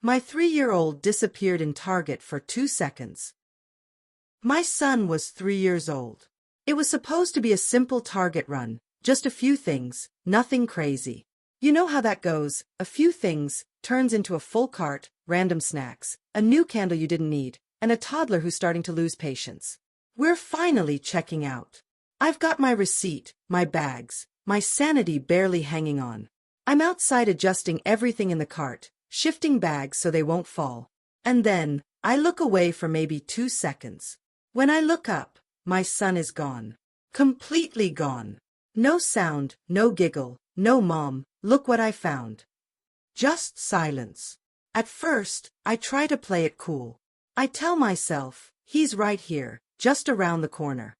My 3-year-old disappeared in Target for 2 seconds. My son was 3 years old. It was supposed to be a simple Target run, just a few things, nothing crazy. You know how that goes, a few things, turns into a full cart, random snacks, a new candle you didn't need, and a toddler who's starting to lose patience. We're finally checking out. I've got my receipt, my bags, my sanity barely hanging on. I'm outside adjusting everything in the cart, shifting bags so they won't fall. And then, I look away for maybe 2 seconds. When I look up, my son is gone. Completely gone. No sound, no giggle, no mom, look what I found. Just silence. At first, I try to play it cool. I tell myself, he's right here, just around the corner.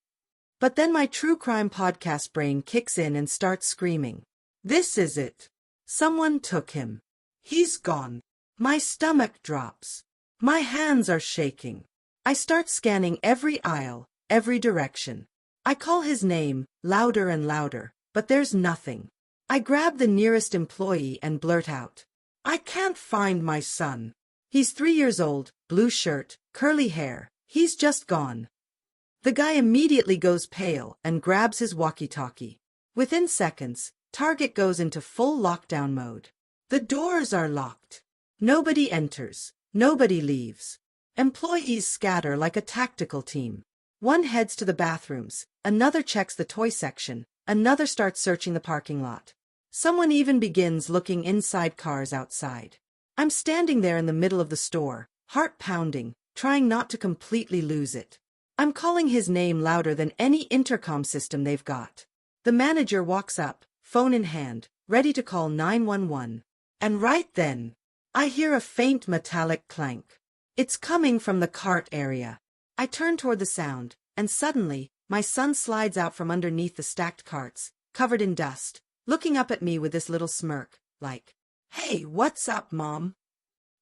But then my true crime podcast brain kicks in and starts screaming. This is it. Someone took him. He's gone. My stomach drops. My hands are shaking. I start scanning every aisle, every direction. I call his name, louder and louder, but there's nothing. I grab the nearest employee and blurt out. I can't find my son. He's 3 years old, blue shirt, curly hair. He's just gone. The guy immediately goes pale and grabs his walkie-talkie. Within seconds, Target goes into full lockdown mode. The doors are locked. Nobody enters. Nobody leaves. Employees scatter like a tactical team. One heads to the bathrooms, another checks the toy section, another starts searching the parking lot. Someone even begins looking inside cars outside. I'm standing there in the middle of the store, heart pounding, trying not to completely lose it. I'm calling his name louder than any intercom system they've got. The manager walks up, phone in hand, ready to call 911. And right then, I hear a faint metallic clank. It's coming from the cart area. I turn toward the sound, and suddenly, my son slides out from underneath the stacked carts, covered in dust, looking up at me with this little smirk, like, "Hey, what's up, Mom?"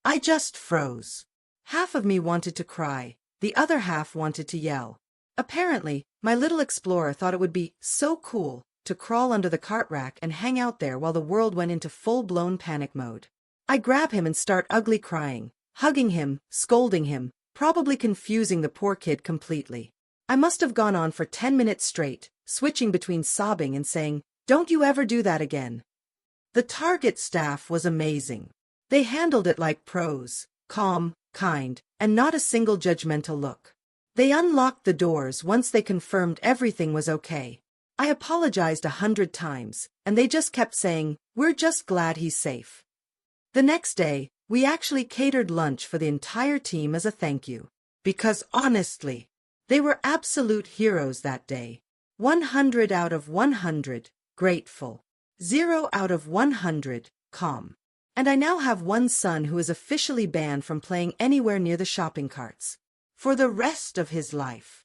I just froze. Half of me wanted to cry, the other half wanted to yell. Apparently, my little explorer thought it would be so cool to crawl under the cart rack and hang out there while the world went into full-blown panic mode. I grab him and start ugly crying, hugging him, scolding him, probably confusing the poor kid completely. I must have gone on for 10 minutes straight, switching between sobbing and saying, "Don't you ever do that again." The Target staff was amazing. They handled it like pros, calm, kind, and not a single judgmental look. They unlocked the doors once they confirmed everything was okay. I apologized 100 times, and they just kept saying, "We're just glad he's safe." The next day, we actually catered lunch for the entire team as a thank you. Because honestly, they were absolute heroes that day. 100 out of 100, grateful. 0 out of 100, calm. And I now have one son who is officially banned from playing anywhere near the shopping carts. For the rest of his life.